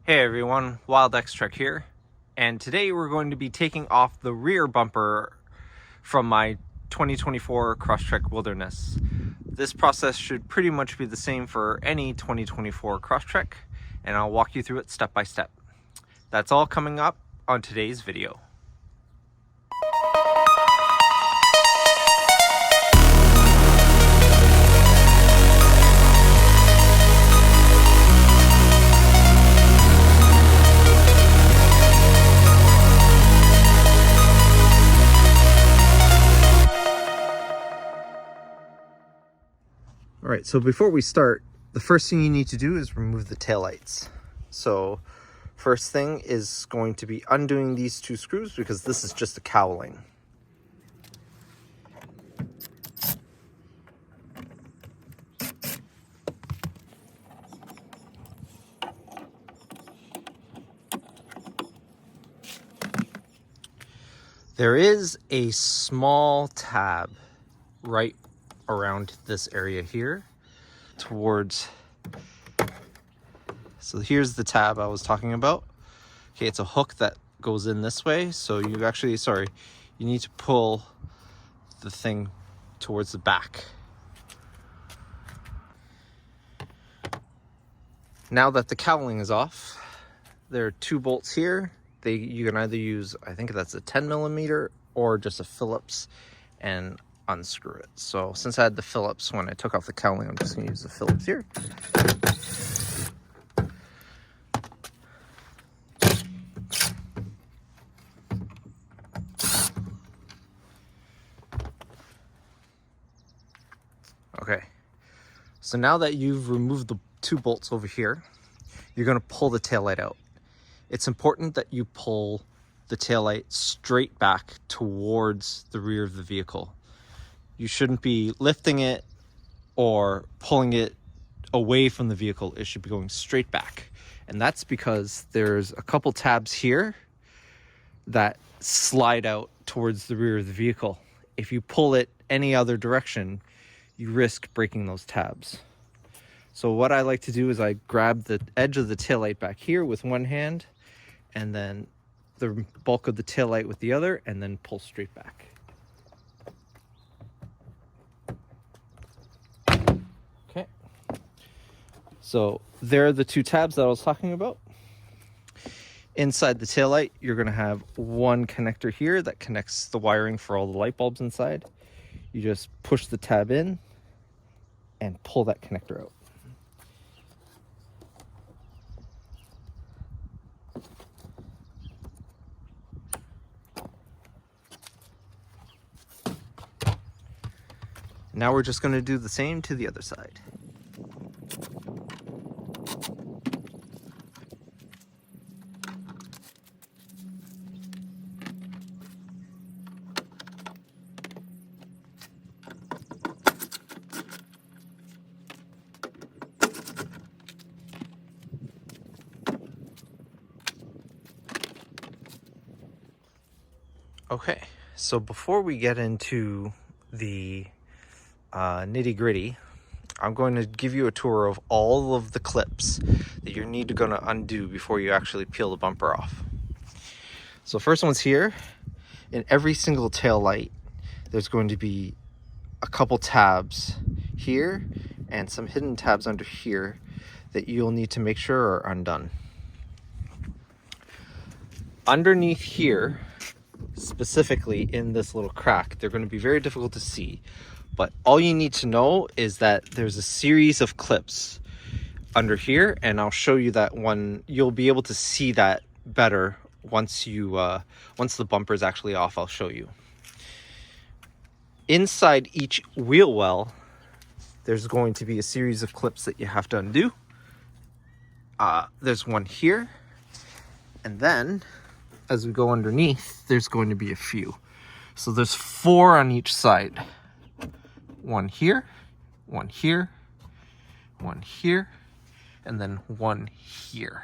Hey everyone, Wild X Trek here, and today we're going to be taking off the rear bumper from my 2024 Crosstrek Wilderness. This process should pretty much be the same for any 2024 Crosstrek, and I'll walk you through it step by step. That's all coming up on today's video. All right, so before we start, the first thing you need to do is remove the taillights. So first thing is going to be undoing these two screws because this is just a cowling. There is a small tab right around this area here towards, so here's the tab I was talking about. Okay, it's a hook that goes in this way, so you actually, you need to pull the thing towards the back. Now that the cowling is off, there are two bolts here. You can either use, I think that's a 10mm or just a Phillips, and unscrew it. So since I had the Phillips when I took off the cowling, I'm just going to use the Phillips here. Okay, so now that you've removed the two bolts over here, you're going to pull the taillight out. It's important that you pull the taillight straight back towards the rear of the vehicle. You shouldn't be lifting it or pulling it away from the vehicle. It should be going straight back. And that's because there's a couple tabs here that slide out towards the rear of the vehicle. If you pull it any other direction, you risk breaking those tabs. So what I like to do is I grab the edge of the taillight back here with one hand, and then the bulk of the taillight with the other, and then pull straight back. Okay. So there are the two tabs that I was talking about. Inside the taillight, you're going to have one connector here that connects the wiring for all the light bulbs inside. You just push the tab in and pull that connector out. Now we're just going to do the same to the other side. Okay, so before we get into the nitty-gritty, I'm going to give you a tour of all of the clips that you're going to undo before you actually peel the bumper off. So first one's here. In every single tail light, there's going to be a couple tabs here and some hidden tabs under here that you'll need to make sure are undone. Underneath here, specifically in this little crack, they're going to be very difficult to see. But all you need to know is that there's a series of clips under here, and I'll show you that one. You'll be able to see that better once the bumper is actually off. I'll show you. Inside each wheel well, there's going to be a series of clips that you have to undo. There's one here, and then as we go underneath, there's going to be a few. So there's 4 on each side. One here, one here, one here, and then one here.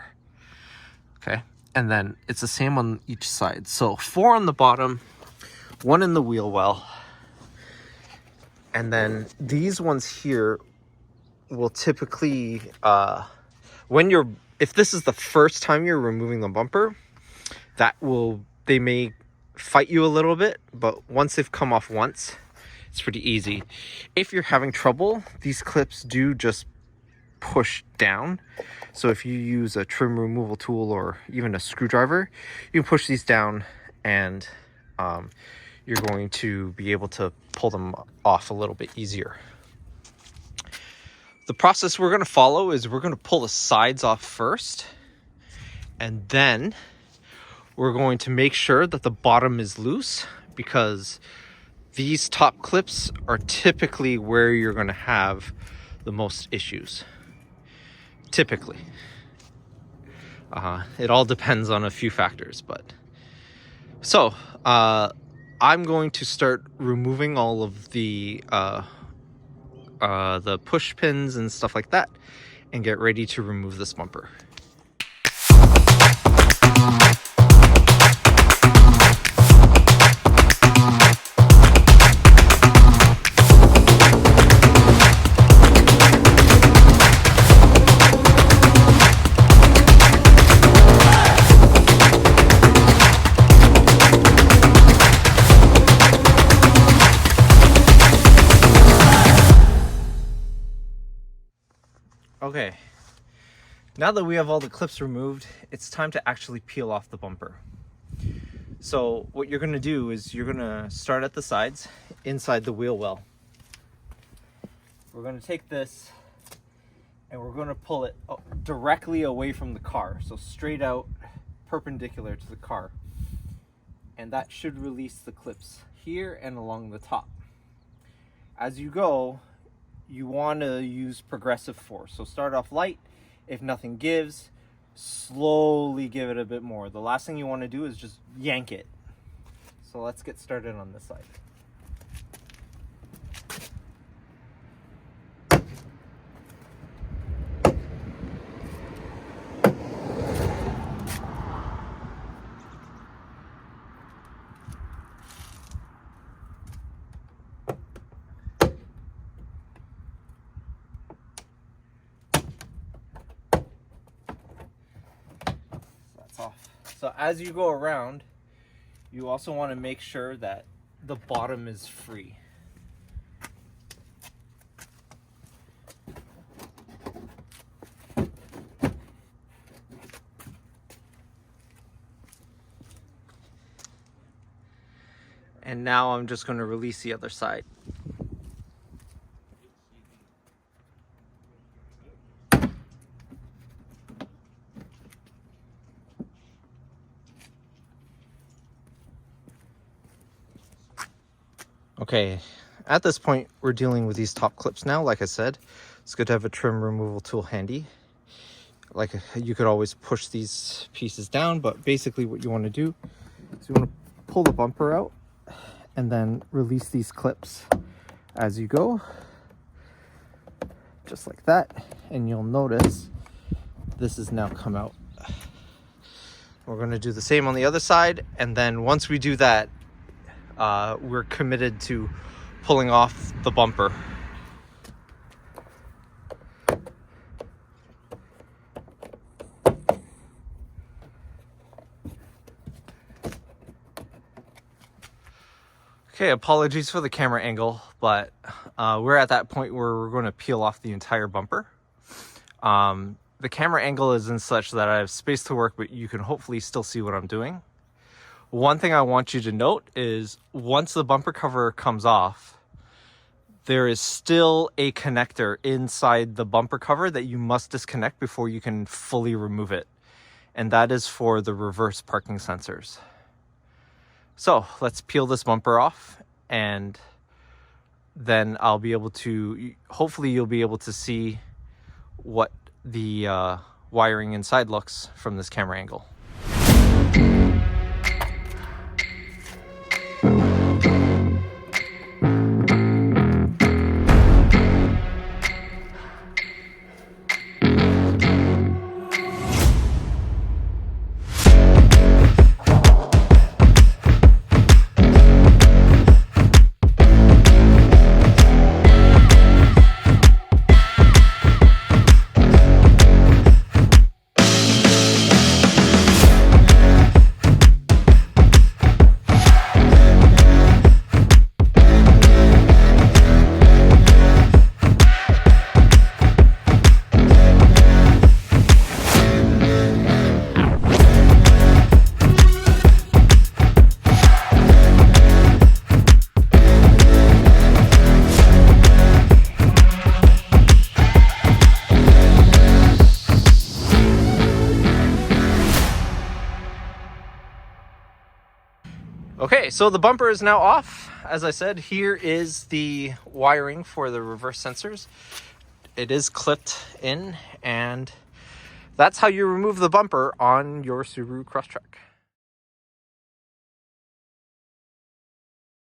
Okay, and then it's the same on each side. So 4 on the bottom, 1 in the wheel well, and then these ones here will typically, when you're if this is the first time you're removing the bumper, they may fight you a little bit, but once they've come off once, it's pretty easy. If you're having trouble, these clips do just push down. So if you use a trim removal tool or even a screwdriver, you can push these down and you're going to be able to pull them off a little bit easier. The process we're going to follow is we're going to pull the sides off first, and then we're going to make sure that the bottom is loose, because these top clips are typically where you're going to have the most issues. Typically. It all depends on a few factors, but so I'm going to start removing all of the push pins and stuff like that, and get ready to remove this bumper. Okay, now that we have all the clips removed, it's time to actually peel off the bumper. So what you're going to do is you're going to start at the sides, inside the wheel well. We're going to take this and we're going to pull it directly away from the car, so straight out, perpendicular to the car. And that should release the clips here and along the top. As you go, you want to use progressive force. So start off light. If nothing gives, slowly give it a bit more. The last thing you want to do is just yank it. So let's get started on this side. Off. So as you go around, you also want to make sure that the bottom is free. And now I'm just going to release the other side. Okay, at this point, we're dealing with these top clips now. Like I said, it's good to have a trim removal tool handy. Like, you could always push these pieces down, but basically what you want to do is you want to pull the bumper out and then release these clips as you go, just like that. And you'll notice this has now come out. We're going to do the same on the other side, and then once we do that, we're committed to pulling off the bumper. Okay, apologies for the camera angle, but we're at that point where we're going to peel off the entire bumper. The camera angle is in such that I have space to work, but you can hopefully still see what I'm doing. One thing I want you to note is once the bumper cover comes off, there is still a connector inside the bumper cover that you must disconnect before you can fully remove it. And that is for the reverse parking sensors. So let's peel this bumper off, and then I'll be able to, hopefully you'll be able to see what the wiring inside looks from this camera angle. Okay, so the bumper is now off. As I said, here is the wiring for the reverse sensors. It is clipped in, and that's how you remove the bumper on your Subaru Crosstrek.